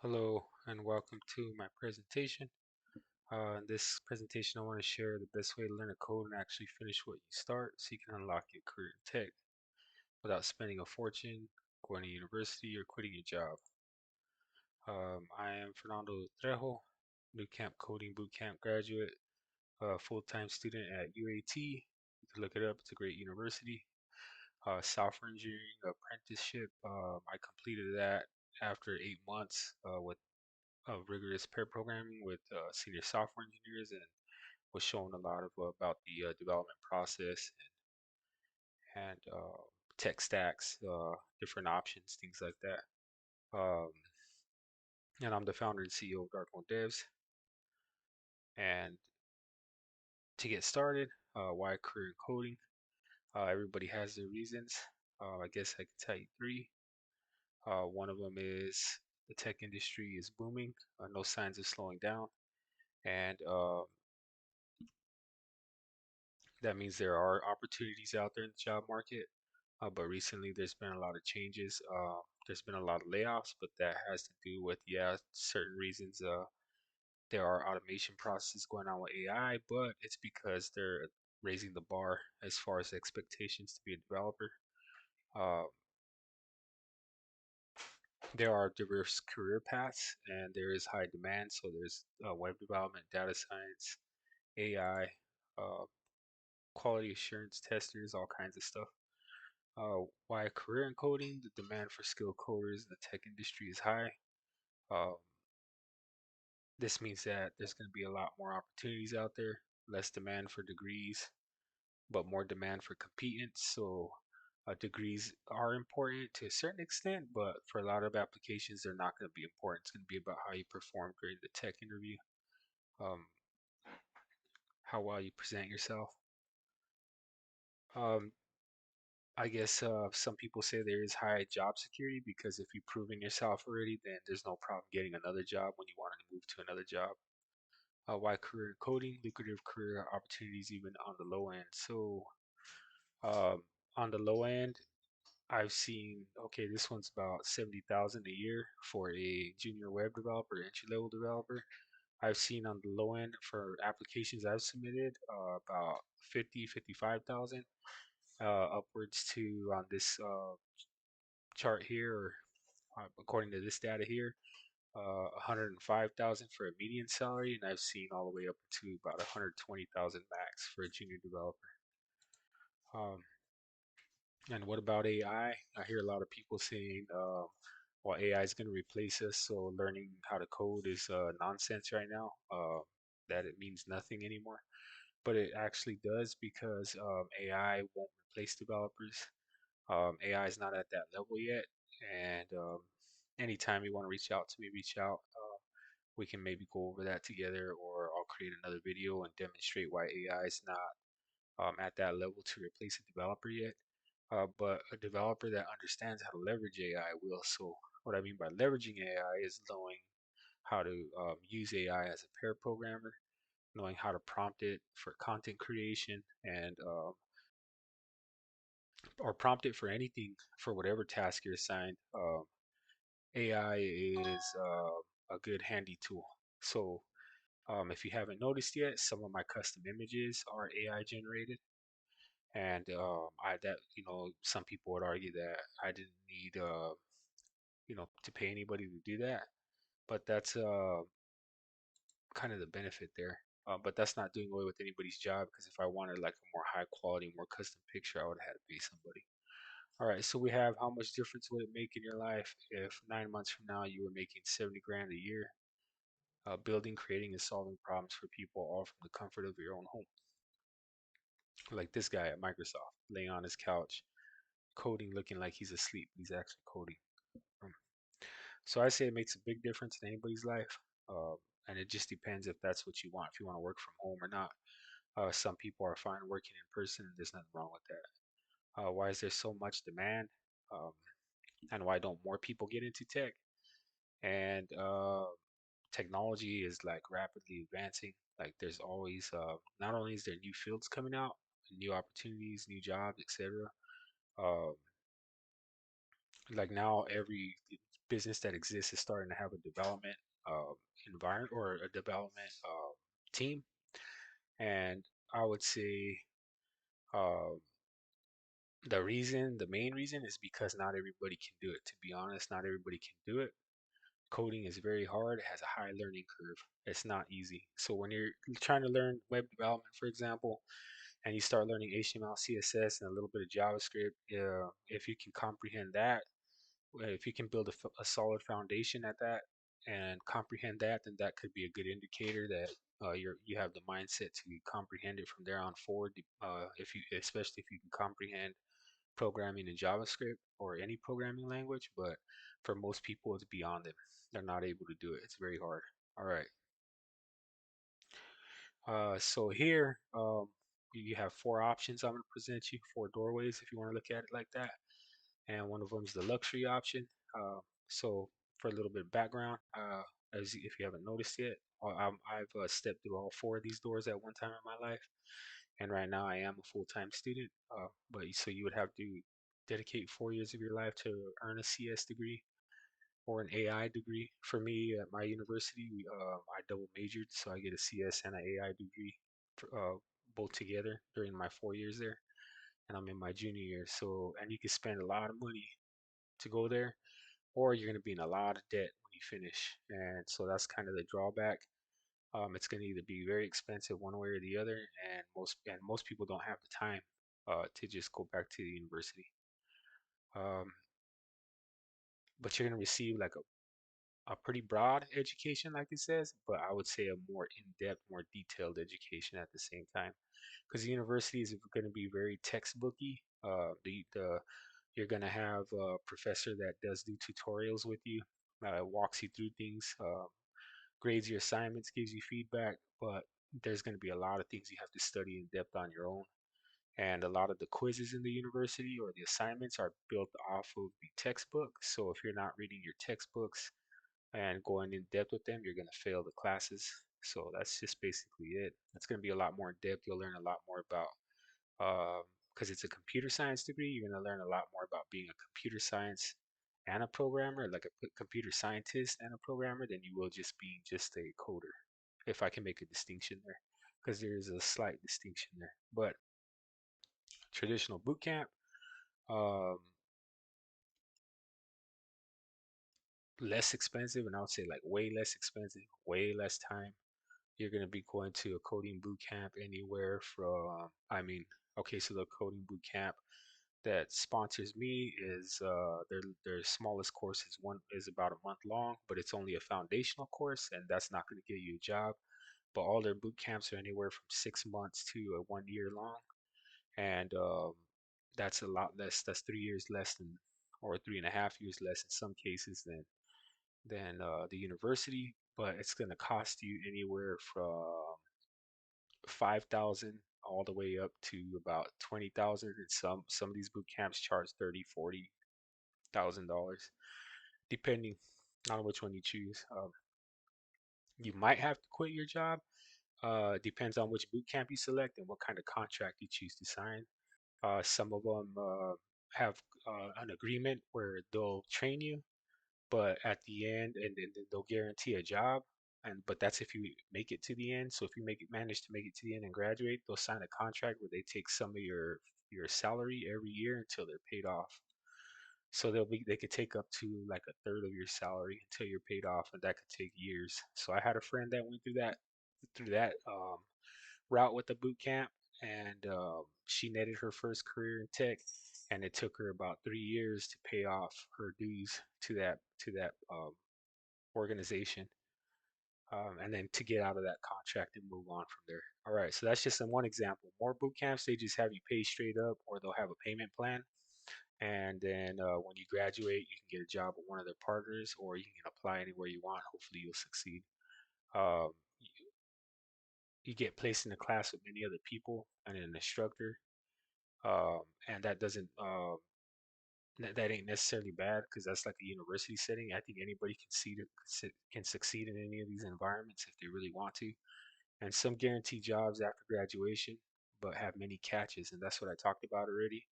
Hello and welcome to my presentation. In this presentation, I want to share the best way to learn a code and actually finish what you start so you can unlock your career in tech without spending a fortune, going to university, or quitting your job. I am Fernando Trejo, New Camp Coding Bootcamp graduate, full-time student at UAT. You can look it up, it's a great university. Software engineering apprenticeship, I completed that after 8 months with rigorous pair programming with senior software engineers and was shown a lot of about the development process and tech stacks, different options, things like that. Um, and I'm the founder and CEO of DarkMode Devs. And to get started, why career in coding? Everybody has their reasons. I guess I could tell you three. One of them is the tech industry is booming, no signs of slowing down, and that means there are opportunities out there in the job market. But recently, there's been a lot of changes. There's been a lot of layoffs, but that has to do with, yeah, certain reasons. There are automation processes going on with AI, but it's because they're raising the bar as far as expectations to be a developer. Uh, there are diverse career paths, and there is high demand. So there's web development, data science, AI, uh, quality assurance testers, all kinds of stuff. Why a career in coding? The demand for skilled coders in the tech industry is high. Um, this means that there's going to be a lot more opportunities out there, less demand for degrees, but more demand for competence. So degrees are important to a certain extent, but for a lot of applications, they're not going to be important. It's going to be about how you perform during the tech interview, um, how well you present yourself. Um, I guess some people say there is high job security because if you've proven yourself already, then there's no problem getting another job when you want to move to another job. Why career in coding? Lucrative career opportunities even on the low end. So um, on the low end, I've seen, okay, this one's about 70,000 a year for a junior web developer, entry level developer. I've seen on the low end for applications I've submitted about 50, 55,000 upwards to on this chart here, or according to this data here, 105,000 for a median salary, and I've seen all the way up to about 120,000 max for a junior developer. Um, and what about AI? I hear a lot of people saying, well, AI is going to replace us, so learning how to code is nonsense right now. That it means nothing anymore, but it actually does because AI won't replace developers. AI is not at that level yet, and anytime you want to reach out to me, reach out. We can maybe go over that together, or I'll create another video and demonstrate why AI is not at that level to replace a developer yet. But a developer that understands how to leverage AI will. So what I mean by leveraging AI is knowing how to use AI as a pair programmer, knowing how to prompt it for content creation, and or prompt it for anything for whatever task you're assigned. AI is a good handy tool. So if you haven't noticed yet, some of my custom images are AI generated, and I that some people would argue that I didn't need to pay anybody to do that, but that's kind of the benefit there. But that's not doing away with anybody's job because if I wanted like a more high quality, more custom picture, I would have had to pay somebody. All right, so we have how much difference would it make in your life if 9 months from now you were making 70 grand a year, building, creating, and solving problems for people all from the comfort of your own home? Like this guy at Microsoft, laying on his couch, coding, looking like he's asleep. He's actually coding. Um, So I say it makes a big difference in anybody's life, and it just depends if that's what you want. If you want to work from home or not. Some people are fine working in person, and there's nothing wrong with that. Why is there so much demand? Um, and why don't more people get into tech? And technology is like rapidly advancing. Like there's always not only is there new fields coming out, new opportunities, new jobs, etc. Um, like now every business that exists is starting to have a development uh, environment or a development team. And I would say uh, the main reason is because not everybody can do it. To be honest, not everybody can do it. Coding is very hard. It has a high learning curve. It's not easy. So when you're trying to learn web development, for example, and you start learning HTML, CSS, and a little bit of JavaScript, if you can comprehend that, if you can build a solid foundation at that and comprehend that, then that could be a good indicator that you have the mindset to comprehend it from there on forward. If you especially if you can comprehend programming in JavaScript or any programming language, but for most people, it's beyond them. They're not able to do it. It's very hard. All right. So here you have four options. I'm going to present you four doorways if you want to look at it like that. And one of them is the luxury option. So for a little bit of background, if you haven't noticed yet, I've stepped through all four of these doors at one time in my life, and right now I am a full-time student. But so you would have to dedicate 4 years of your life to earn a CS degree or an AI degree. For me, at my university, I double majored, so I get a CS and an AI degree, both together during my 4 years there, and I'm in my junior year. So, and you can spend a lot of money to go there, or you're going to be in a lot of debt when you finish. And so that's kind of the drawback. It's going to either be very expensive one way or the other, and most people don't have the time to just go back to the university. Um, but you're going to receive like a pretty broad education, like it says, but I would say a more in-depth, more detailed education at the same time, because the university is going to be very textbooky. The You're going to have a professor that does do tutorials with you, walks you through things, grades your assignments, gives you feedback, but there's going to be a lot of things you have to study in depth on your own. And a lot of the quizzes in the university or the assignments are built off of the textbook. So if you're not reading your textbooks and going in depth with them, you're going to fail the classes. So that's just basically it. It's going to be a lot more in depth. You'll learn a lot more about, because it's a computer science degree, you're going to learn a lot more about being a computer science and a programmer, like a computer scientist and a programmer, than you will just being just a coder, if I can make a distinction there, because there is a slight distinction there. But traditional boot camp, um, less expensive, and I would say like way less expensive, way less time. You're going to be going to a coding boot camp anywhere from, I mean, okay, so the coding boot camp that sponsors me is their smallest course is about a month long, but it's only a foundational course, and that's not going to get you a job. But all their boot camps are anywhere from 6 months to a 1 year long, and that's a lot less. That's 3 years less than, or 3.5 years less in some cases than the university. But it's going to cost you anywhere from 5,000 all the way up to about 20,000, and some of these boot camps charge 30, $40,000 depending on which one you choose. You might have to quit your job. Depends on which boot camp you select and what kind of contract you choose to sign. Some of them have an agreement where they'll train you, but at the end, and they'll guarantee a job. And but that's if you make it to the end. So if you manage to make it to the end and graduate, they'll sign a contract where they take some of your salary every year until they're paid off. So they could take up to like a third of your salary until you're paid off, and that could take years. So I had a friend that went through that route with the boot camp, and she netted her first career in tech, and it took her about 3 years to pay off her dues to that organization, and then to get out of that contract and move on from there. All right, so that's just one example. More boot camps, they just have you pay straight up, or they'll have a payment plan, and then when you graduate, you can get a job with one of their partners, or you can apply anywhere you want. Hopefully, you'll succeed. Um, you get placed in a class with many other people and an instructor, and that doesn't that ain't necessarily bad because that's like a university setting. I think anybody can succeed in any of these environments if they really want to. And some guarantee jobs after graduation, but have many catches, and that's what I talked about already.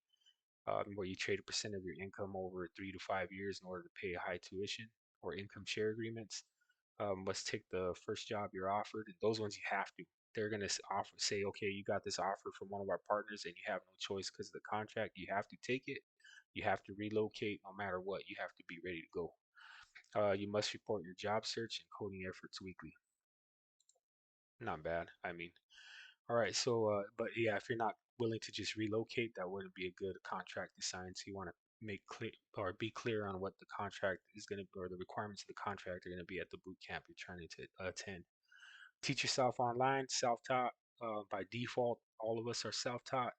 where you trade a percent of your income over 3 to 5 years in order to pay a high tuition, or income share agreements. Let's take the first job you're offered, and those ones you have to. They're gonna offer, say, okay, you got this offer from one of our partners, and you have no choice because of the contract. You have to take it. You have to relocate no matter what. You have to be ready to go. You must report your job search and coding efforts weekly. Not bad. I mean, all right. So, but yeah, if you're not willing to just relocate, that wouldn't be a good contract to sign. So you want to make clear or be clear on what the contract is going to be, or the requirements of the contract are going to be at the boot camp you're trying to attend. Teach yourself online, self-taught. By default, all of us are self-taught.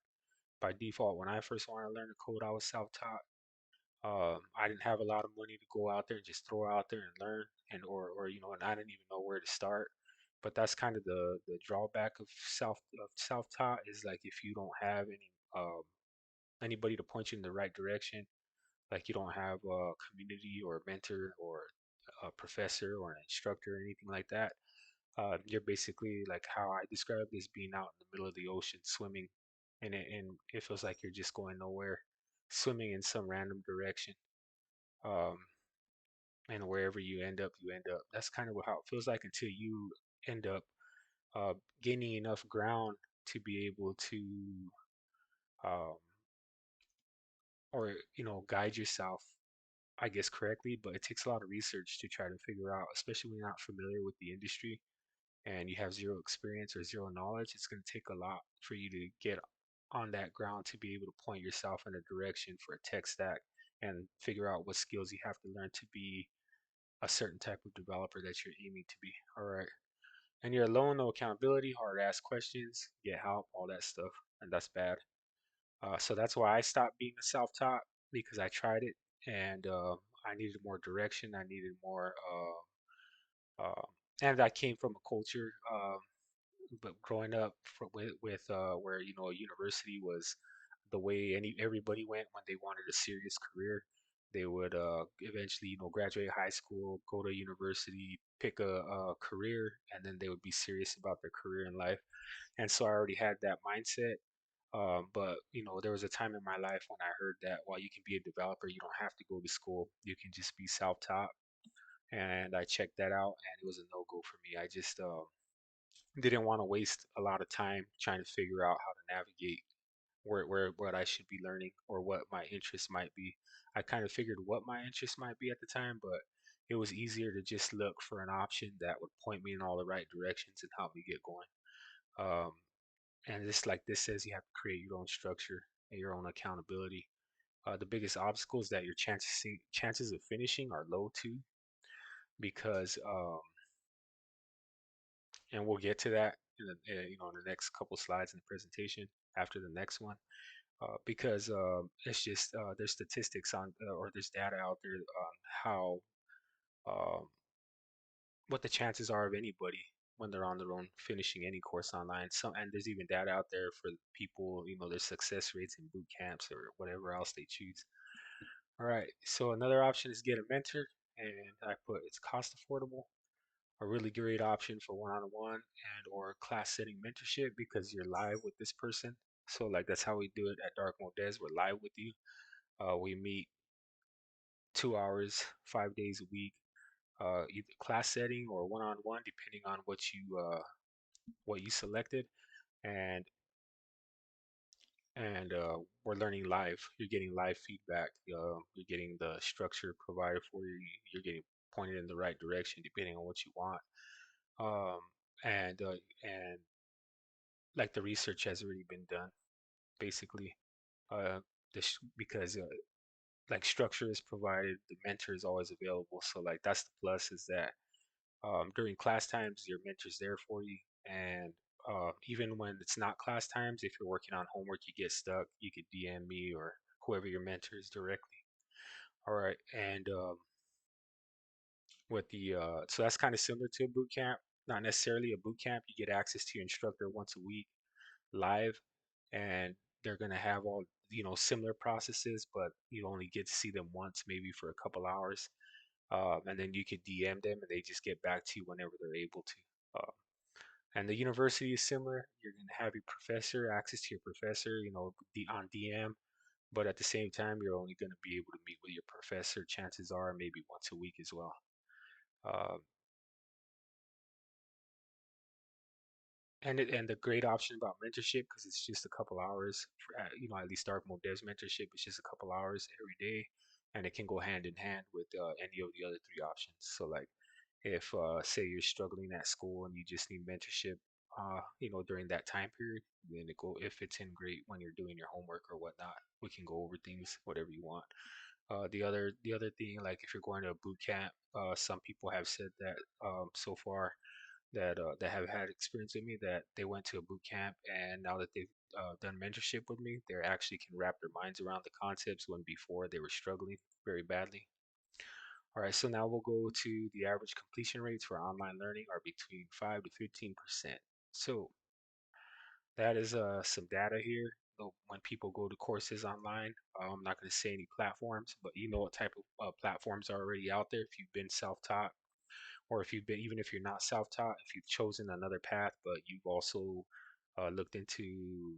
By default, when I first wanted to learn to code, I was self-taught. I didn't have a lot of money to go out there and just throw out there and learn, and or and I didn't even know where to start. But that's kind of the drawback of self-taught, is like if you don't have anybody to point you in the right direction, like you don't have a community or a mentor or a professor or an instructor or anything like that. You're basically, like how I describe this, being out in the middle of the ocean swimming, and it feels like you're just going nowhere, swimming in some random direction. Um, and wherever you end up, you end up. That's kind of how it feels like, until you end up uh, gaining enough ground to be able to, um, or guide yourself, I guess, correctly. But it takes a lot of research to try to figure out, especially when you're not familiar with the industry and you have zero experience or zero knowledge. It's going to take a lot for you to get on that ground to be able to point yourself in a direction for a tech stack and figure out what skills you have to learn to be a certain type of developer that you're aiming to be. All right. And you're alone, no accountability, hard to ask questions, get help, all that stuff. And that's bad. So that's why I stopped being a self taught, because I tried it, and I needed more direction. I needed more, and I came from a culture, but growing up with where a university was the way everybody went when they wanted a serious career. They would eventually graduate high school, go to university, pick a career, and then they would be serious about their career in life. And so I already had that mindset. But there was a time in my life when I heard that while you can be a developer, you don't have to go to school. You can just be self-taught. And I checked that out, and it was a no-go for me. I just didn't want to waste a lot of time trying to figure out how to navigate where what I should be learning or what my interests might be. I kind of figured what my interests might be at the time, but it was easier to just look for an option that would point me in all the right directions and help me get going. Um, and just like this says, you have to create your own structure and your own accountability. The biggest obstacle is that your chances of finishing are low too, because and we'll get to that in in the next couple slides in the presentation after the next one. Because it's just there's statistics on or there's data out there on how um, what the chances are of anybody when they're on their own finishing any course online. And there's even data out there for people, their success rates in boot camps or whatever else they choose. All right, so another option is get a mentor, and I put it's cost affordable. A really great option for one-on-one and or class setting mentorship, because you're live with this person. So like that's how we do it at DarkMode Devs. We're live with you. We meet 2 hours, 5 days a week, either class setting or one-on-one, depending on what you selected, and and we're learning live. You're getting live feedback. You're getting the structure provided for you. You're getting pointed in the right direction depending on what you want. Um, and like the research has already been done, basically. Uh, because like structure is provided, the mentor is always available. So like that's the plus, is that during class times, your mentor's there for you. And even when it's not class times, if you're working on homework, you get stuck, you could DM me or whoever your mentor is directly. All right. And with the so that's kind of similar to a boot camp. Not necessarily a boot camp. You get access to your instructor once a week live, and they're gonna have all similar processes, but you only get to see them once, maybe for a couple hours, and then you could DM them, and they just get back to you whenever they're able to. And the university is similar. You're gonna have your professor, access to your professor, on DM, but at the same time, you're only going to be able to meet with your professor. Chances are maybe once a week as well. Uh, and the great option about mentorship because it's just a couple hours. At least DarkMode Devs mentorship is just a couple hours every day, and it can go hand in hand with any of the other three options. So like if say you're struggling at school and you just need mentorship, during that time period, then it fits in great when you're doing your homework or whatnot. We can go over things, whatever you want. The other thing, like if you're going to a boot camp, some people have said that so far that have had experience with me that they went to a boot camp and now that they've done mentorship with me, they actually can wrap their minds around the concepts when before they were struggling very badly. All right, so now we'll go to the average completion rates for online learning are between 5 to 15%. So that is some data here. So when people go to courses online, I'm not going to say any platforms, but you know what type of platforms are already out there if you've been self-taught, or if you've been, even if you're not self-taught, if you've chosen another path, but you've also looked into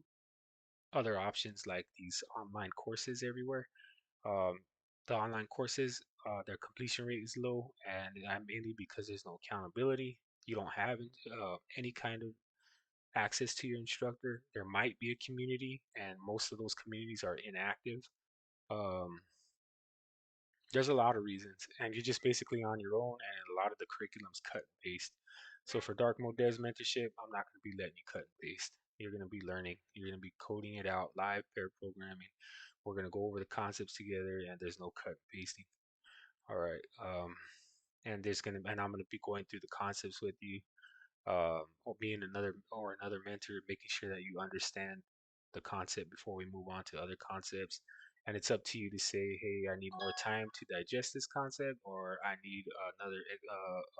other options like these online courses everywhere. Um, the online courses, their completion rate is low, and mainly because there's no accountability. You don't have any kind of access to your instructor. There might be a community, and most of those communities are inactive. Um, there's a lot of reasons, and you're just basically on your own, and a lot of the curriculum's cut and paste. So for Dark Mode Devs mentorship, I'm not going to be letting you cut and paste. You're going to be learning. You're going to be coding it out, live pair programming. We're going to go over the concepts together, and there's no cut and pasting. All right. And I'm gonna be going through the concepts with you, or being another mentor, making sure that you understand the concept before we move on to other concepts. And it's up to you to say, hey, I need more time to digest this concept, or I need another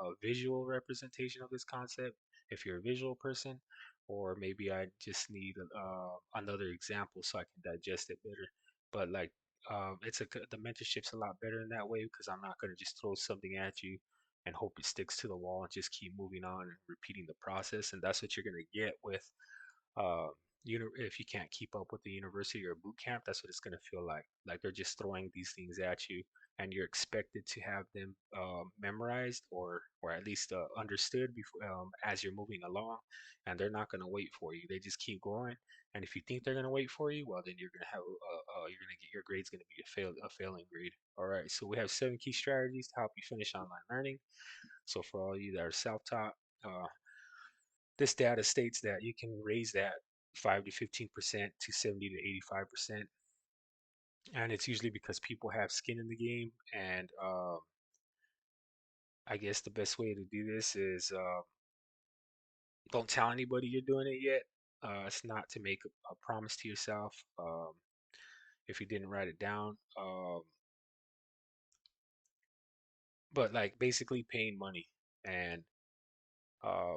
a visual representation of this concept if you're a visual person, or maybe I just need another example so I can digest it better. But like the mentorship's a lot better in that way because I'm not going to just throw something at you and hope it sticks to the wall and just keep moving on and repeating the process. And that's what you're going to get with, uh, if you can't keep up with the university or boot camp, that's what it's going to feel like. Like they're just throwing these things at you, and you're expected to have them memorized or at least understood before as you're moving along. And they're not going to wait for you. They just keep going. And if you think they're going to wait for you, well, then you're going to have you're going to get your grade's going to be a failing grade. All right. So we have 7 key strategies to help you finish online learning. So for all you that are self-taught, uh, this data states that you can raise that 5 to 15% to 70 to 85%. And it's usually because people have skin in the game. And I guess the best way to do this is don't tell anybody you're doing it yet. It's not to make a promise to yourself if you didn't write it down. But like basically paying money. And uh,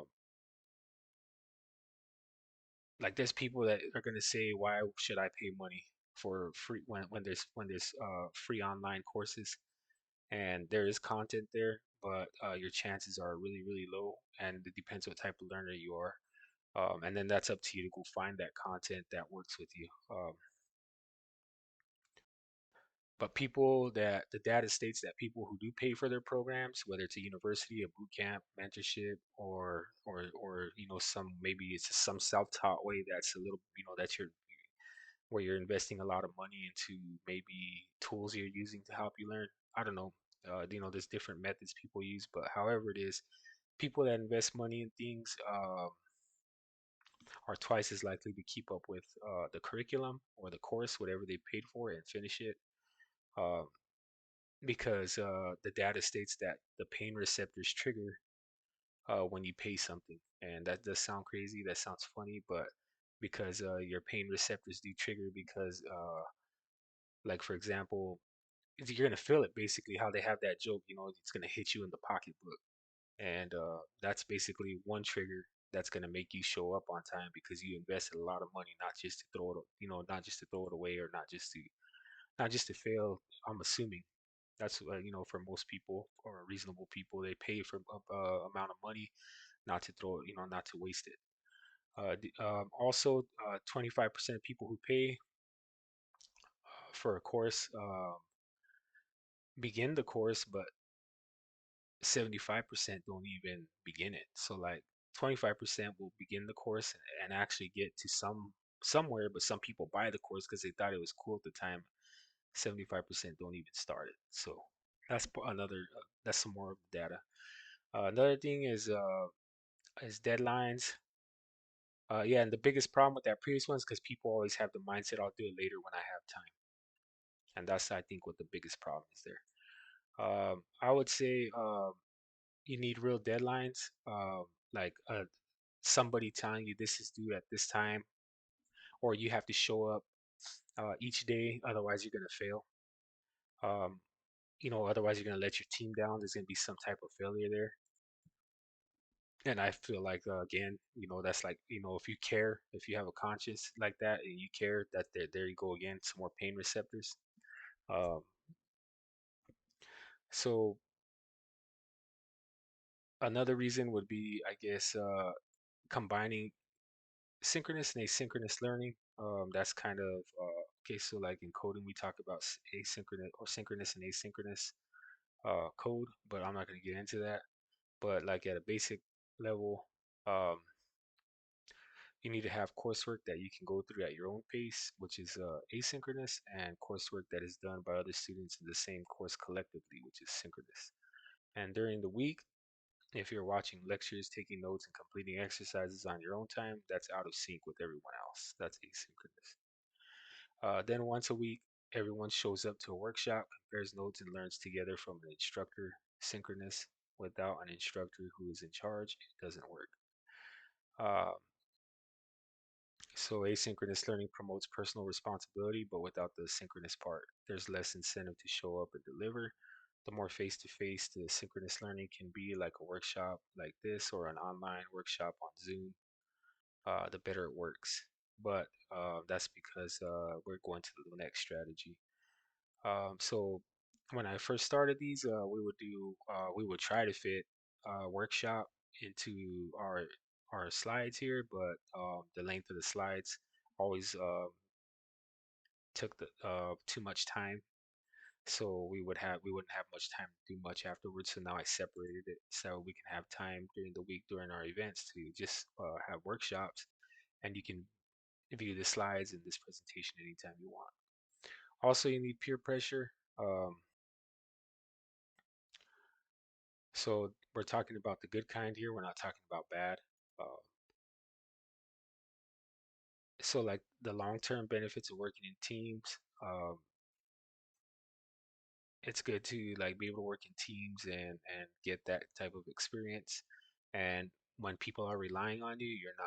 like there's people that are gonna say, why should I pay money for free when there's free online courses and there is content there, but your chances are really really low, and it depends what type of learner you are. And then that's up to you to go find that content that works with you. But people that the data states that people who do pay for their programs, whether it's a university, a boot camp, mentorship, or some maybe it's some self-taught way that's a little that's your where you're investing a lot of money into maybe tools you're using to help you learn. I don't know. There's different methods people use, but however it is, people that invest money in things are twice as likely to keep up with the curriculum or the course, whatever they paid for, and finish it. Uh, because the data states that the pain receptors trigger when you pay something, and that does sound crazy. That sounds funny, but because your pain receptors do trigger because, like for example, you're gonna feel it basically how they have that joke, it's gonna hit you in the pocketbook, and that's basically one trigger that's gonna make you show up on time because you invested a lot of money, not just to throw it, not just to throw it away or not just to fail. I'm assuming that's for most people or reasonable people, they pay for amount of money not to throw it, not to waste it. Also, 25% of people who pay for a course, begin the course, but 75% don't even begin it. So like 25% will begin the course and actually get to somewhere, but some people buy the course because they thought it was cool at the time. 75% don't even start it. So that's another that's some more of the data. Another thing is deadlines. Yeah, and the biggest problem with that previous one is because people always have the mindset, I'll do it later when I have time, and that's I think what the biggest problem is there. I would say you need real deadlines, like somebody telling you this is due at this time, or you have to show up each day, otherwise you're gonna fail. Um, otherwise you're gonna let your team down. There's gonna be some type of failure there. And I feel like again, that's like if you care, if you have a conscience like that, and you care, that there you go again, some more pain receptors. Um, so another reason would be, I guess, combining synchronous and asynchronous learning. That's kind of okay. So like in coding, we talk about asynchronous or synchronous and asynchronous code, but I'm not going to get into that. But like at a basic level, um, you need to have coursework that you can go through at your own pace, which is asynchronous, and coursework that is done by other students in the same course collectively, which is synchronous. And during the week, if you're watching lectures, taking notes, and completing exercises on your own time, that's out of sync with everyone else. That's asynchronous. Then once a week, everyone shows up to a workshop, compares notes, and learns together from an instructor. Synchronous, without an instructor who is in charge, it doesn't work. Uh, so asynchronous learning promotes personal responsibility, but without the synchronous part, there's less incentive to show up and deliver. The more face-to-face the synchronous learning can be, like a workshop like this or an online workshop on Zoom, the better it works. But that's because we're going to the next strategy. So when I first started these, we would try to fit workshop into our slides here, but the length of the slides always took the too much time. So we wouldn't have much time to do much afterwards. So now I separated it so we can have time during the week during our events to just have workshops, and you can view the slides in this presentation anytime you want. Also, you need peer pressure. So we're talking about the good kind here. We're not talking about bad. Uh, so like the long-term benefits of working in teams. It's good to like be able to work in teams and get that type of experience. And when people are relying on you, you're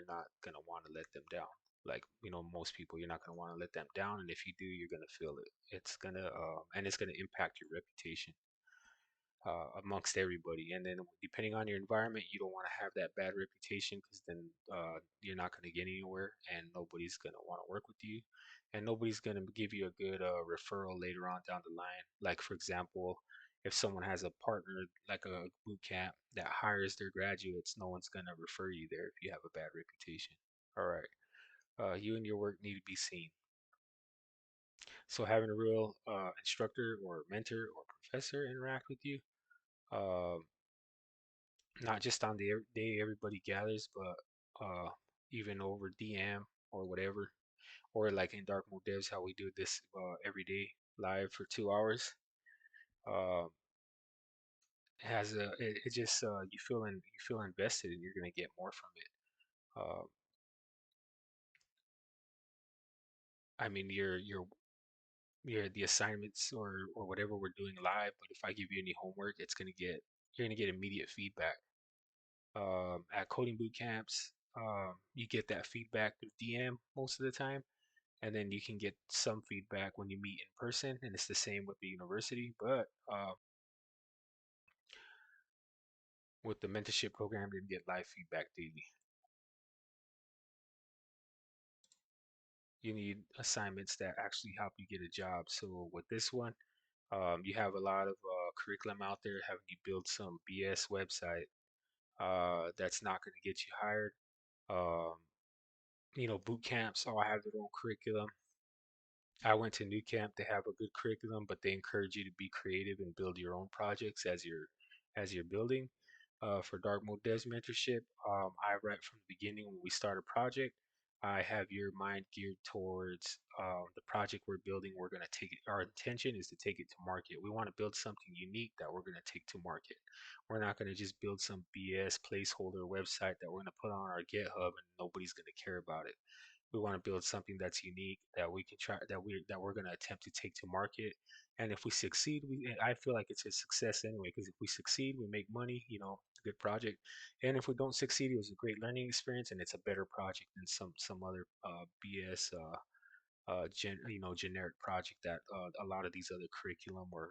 not gonna want to let them down. Like most people, you're not gonna want to let them down. And if you do, you're gonna feel it. It's gonna impact your reputation amongst everybody. And then depending on your environment, you don't want to have that bad reputation because then you're not going to get anywhere, and nobody's going to want to work with you, and nobody's going to give you a good referral later on down the line. Like for example, if someone has a partner like a boot camp that hires their graduates, no one's going to refer you there if you have a bad reputation. All right. You and your work need to be seen. So having a real instructor or mentor or professor interact with you, um, not just on the day everybody gathers, but even over DM or whatever, or like in DarkMode Devs, how we do this every day live for 2 hours. Uh, it just you feel invested and you're gonna get more from it. Uh, I mean, your the assignments or whatever we're doing live, but if I give you any homework, you're gonna get immediate feedback. At coding boot camps, you get that feedback through DM most of the time, and then you can get some feedback when you meet in person, and it's the same with the university. But with the mentorship program, you get live feedback daily. You need assignments that actually help you get a job. So with this one, you have a lot of curriculum out there having you build some BS website that's not going to get you hired. Um, boot camps all have their own curriculum. I went to New Camp. They have a good curriculum, but they encourage you to be creative and build your own projects as you're building. For Dark Mode Devs mentorship, I right from the beginning when we start a project, I have your mind geared towards the project we're building. We're going to take it. Our intention is to take it to market. We want to build something unique that we're going to take to market. We're not going to just build some BS placeholder website that we're going to put on our GitHub and nobody's going to care about it. We want to build something that's unique that we can try that we're going to attempt to take to market. And if we succeed, I feel like it's a success anyway, because if we succeed, we make money, good project. And if we don't succeed, it was a great learning experience and it's a better project than some other BS generic project that a lot of these other curriculum or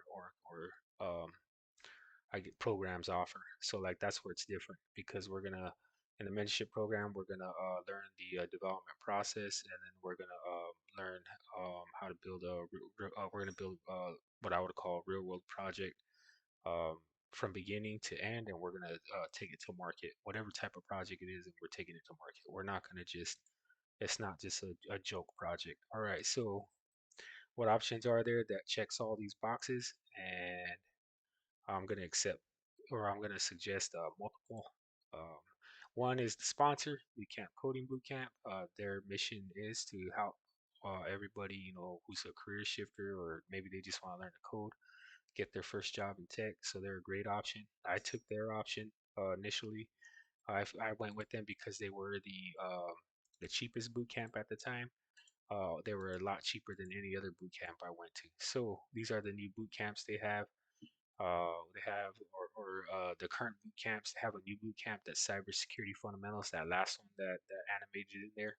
I get programs offer. So like that's where it's different because we're gonna in the mentorship program we're gonna learn the development process, and then we're gonna learn how to build we're gonna build what I would call a real world project um, from beginning to end, and we're gonna take it to market, whatever type of project it is, and we're taking it to market. We're not gonna just it's not just a joke project. All right, so what options are there that checks all these boxes? And I'm going to accept or I'm going to suggest multiple. Um, One is the sponsor, Bootcamp Coding Bootcamp. Their mission is to help everybody, who's a career shifter or maybe they just want to learn to code, get their first job in tech. So they're a great option. I took their option initially. I went with them because they were the cheapest boot camp at the time. They were a lot cheaper than any other boot camp I went to. So these are the new boot camps they have. They have, or the current boot camps, they have a new boot camp that's cybersecurity fundamentals, that last one that animated in there.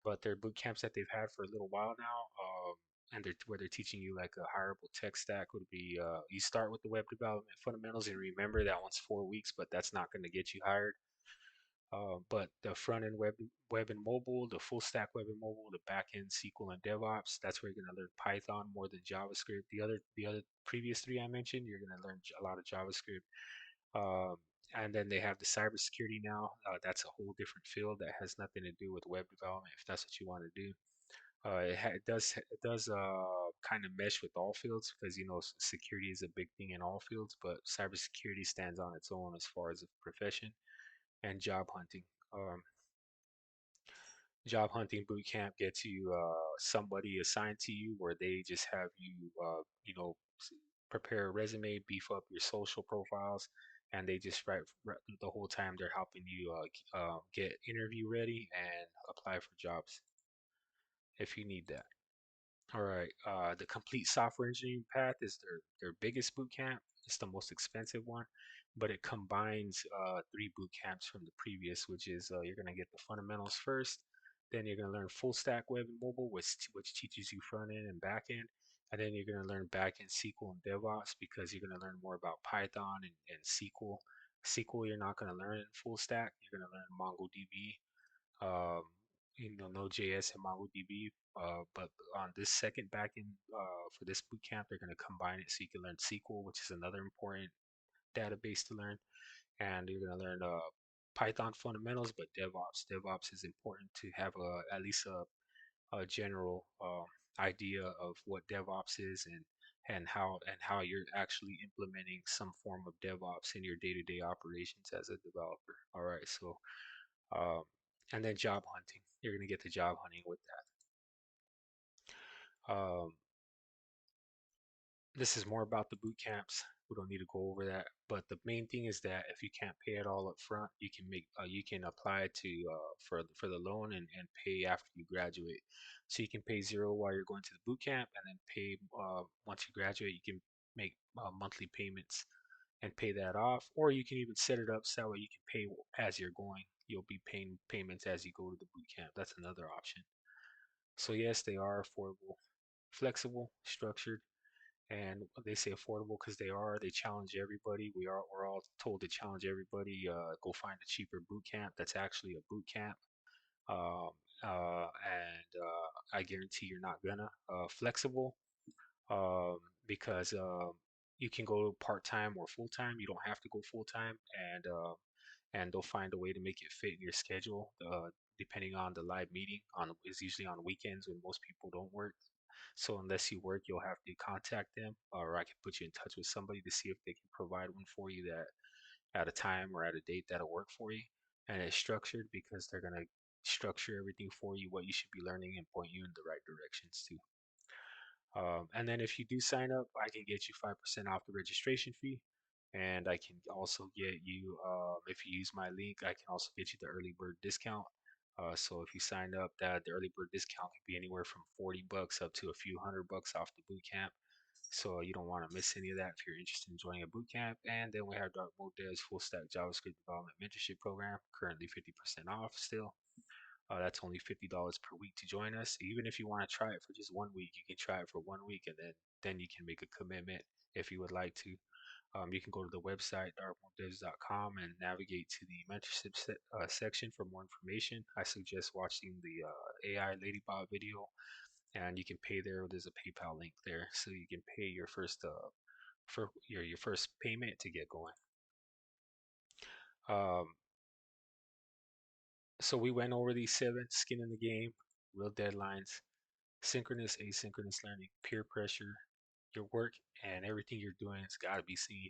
But they're boot camps that they've had for a little while now. And where they're teaching you like a hireable tech stack would be you start with the web development fundamentals, and remember that one's 4 weeks, but that's not going to get you hired. But the front end web and mobile, the full stack web and mobile, the back end SQL and DevOps, that's where you're gonna learn Python more than JavaScript. The other previous three I mentioned, you're gonna learn a lot of JavaScript. Um, and then they have the cybersecurity now. That's a whole different field that has nothing to do with web development. If that's what you want to do, it does kind of mesh with all fields because security is a big thing in all fields, but cybersecurity stands on its own as far as a profession. And job hunting. Um, Job hunting boot camp gets you somebody assigned to you where they just have you, prepare a resume, beef up your social profiles, and they just write the whole time they're helping you get interview ready and apply for jobs if you need that. All right. The complete software engineering path is their biggest boot camp. It's the most expensive one, but it combines three boot camps from the previous, which is you're gonna get the fundamentals first, then you're gonna learn full stack web and mobile, which teaches you front end and back end, and then you're gonna learn back end SQL and DevOps because you're gonna learn more about Python and SQL. SQL you're not gonna learn in full stack. You're gonna learn MongoDB, um, Node.js and MongoDB. But on this second backend for this bootcamp, they're going to combine it so you can learn SQL, which is another important database to learn, and you're going to learn Python fundamentals. But DevOps is important to have at least a general idea of what DevOps is and how you're actually implementing some form of DevOps in your day-to-day operations as a developer. All right, so um, and then job hunting. You're gonna get the job hunting with that. This is more about the boot camps. We don't need to go over that. But the main thing is that if you can't pay it all up front, you can apply to for the loan and pay after you graduate. So you can pay zero while you're going to the boot camp, and then pay once you graduate. You can make monthly payments and pay that off, or you can even set it up so that way you can pay as you're going. You'll be paying payments as you go to the boot camp. That's another option. So yes, they are affordable, flexible, structured, and they say affordable because they are. They challenge everybody. We're all told to challenge everybody. Go find a cheaper boot camp that's actually a boot camp. Um, and I guarantee you're not gonna. Flexible um, because you can go part time or full time. You don't have to go full time, and they'll find a way to make it fit in your schedule. Depending on the live meeting, on is usually on weekends when most people don't work. So unless you work, you'll have to contact them, or I can put you in touch with somebody to see if they can provide one for you that at a time or at a date that'll work for you. And it's structured because they're gonna structure everything for you, what you should be learning, and point you in the right directions too. And then if you do sign up, I can get you 5% off the registration fee. And I can also get you, if you use my link, I can also get you the early bird discount. So if you sign up, that the early bird discount can be anywhere from $40 up to a few $100 off the boot camp. So you don't want to miss any of that if you're interested in joining a boot camp. And then we have DarkMode Devs Full Stack JavaScript Development Mentorship Program, currently 50% off still. That's only $50 per week to join us. Even if you want to try it for just 1 week, you can try it for 1 week, and then you can make a commitment if you would like to. You can go to the website darkmodedevs.com and navigate to the mentorship section for more information. I suggest watching the AI Ladybot video, and you can pay there. There's a PayPal link there, so you can pay your first for your first payment to get going. Um, so we went over these 7: skin in the game, real deadlines, synchronous, asynchronous learning, peer pressure, your work and everything you're doing has got to be seen,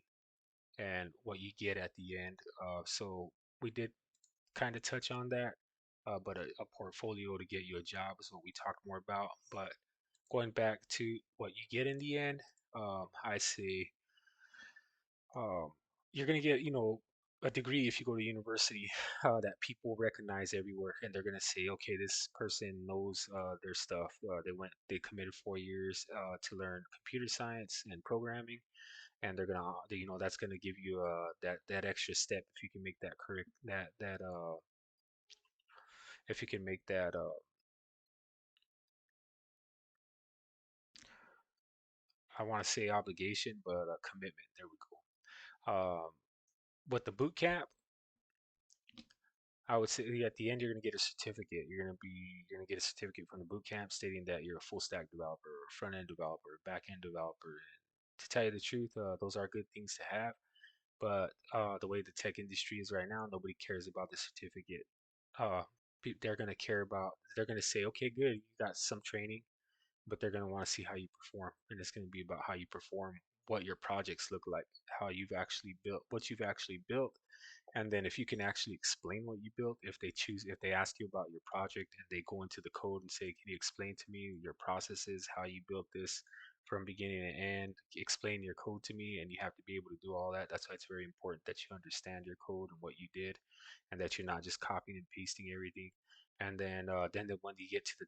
and what you get at the end. So we did kind of touch on that, but a portfolio to get you a job is what we talked more about. But going back to what you get in the end, I say um, you're gonna get, a degree if you go to university that people recognize everywhere, and they're gonna say, okay, this person knows their stuff. They committed 4 years to learn computer science and programming, and that's gonna give you that extra step if you can make that correct that if you can make that I want to say obligation, but a commitment. There we go. With the boot camp, I would say at the end you're gonna get a certificate. You're gonna get a certificate from the boot camp stating that you're a full stack developer, or front end developer, back end developer. And to tell you the truth, those are good things to have. But the way the tech industry is right now, nobody cares about the certificate. Uh, they're gonna say, okay, good, you got some training, but they're gonna want to see how you perform, and it's gonna be about how you perform, what your projects look like, how you've actually built, what you've actually built, and then if you can actually explain what you built, if they ask you about your project and they go into the code and say, can you explain to me your processes, how you built this from beginning to end, explain your code to me, and you have to be able to do all that. That's why it's very important that you understand your code and what you did, and that you're not just copying and pasting everything. And then when you get to the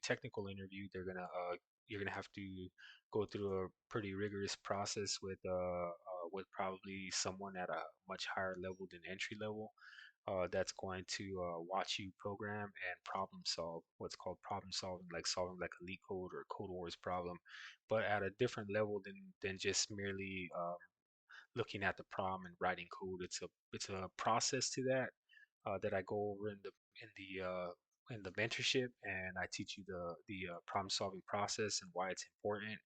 technical interview, you're gonna have to go through a pretty rigorous process with probably someone at a much higher level than entry level, that's going to watch you program and problem solve, what's called problem solving, like solving like a leak code or a code wars problem, but at a different level than just merely looking at the problem and writing code. It's a process to that I go over in the mentorship, and I teach you the problem solving process and why it's important,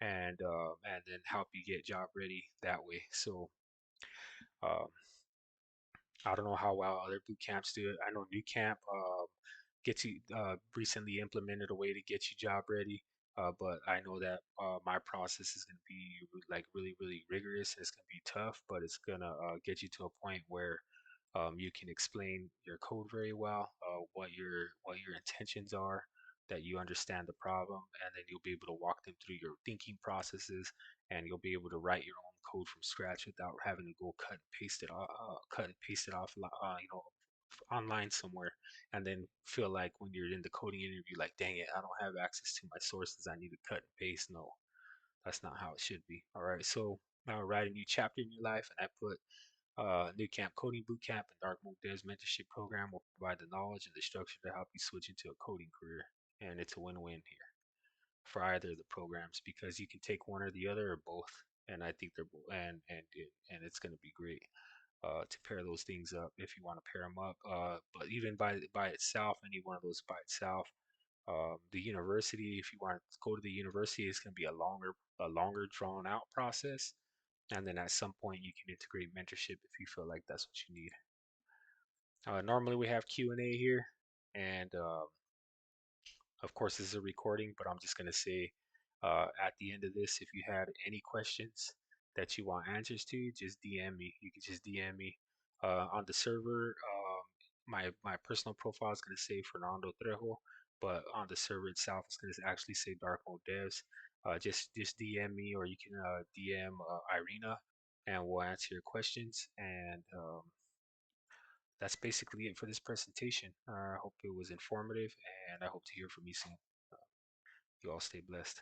and then help you get job ready that way. So um, I don't know how well other boot camps do it. I know New Camp gets you recently implemented a way to get you job ready. But I know that my process is going to be like really, really rigorous. It's going to be tough, but it's going to get you to a point where you can explain your code very well, what your intentions are, that you understand the problem, and then you'll be able to walk them through your thinking processes, and you'll be able to write your own code from scratch without having to go cut and paste it off, online somewhere, and then feel like when you're in the coding interview, like, dang it, I don't have access to my sources. I need to cut and paste. No, that's not how it should be. All right, so now write a new chapter in your life, and I put New Camp Coding Bootcamp and DarkMode Devs Mentorship Program will provide the knowledge and the structure to help you switch into a coding career, and it's a win-win here for either of the programs because you can take one or the other or both, and I think they're both, and it's going to be great to pair those things up if you want to pair them up. But even by itself, any one of those by itself, the university, if you want to go to the university, it's going to be a longer drawn out process. And then at some point, you can integrate mentorship if you feel like that's what you need. Normally, we have Q&A here, and Of course, this is a recording, but I'm just going to say at the end of this, if you had any questions that you want answers to, just DM me. You can just DM me on the server. My personal profile is going to say Fernando Trejo, but on the server itself, it's going to actually say DarkMode Devs. Just DM me, or you can DM Irina, and we'll answer your questions. And that's basically it for this presentation. I hope it was informative, and I hope to hear from you soon. You all stay blessed.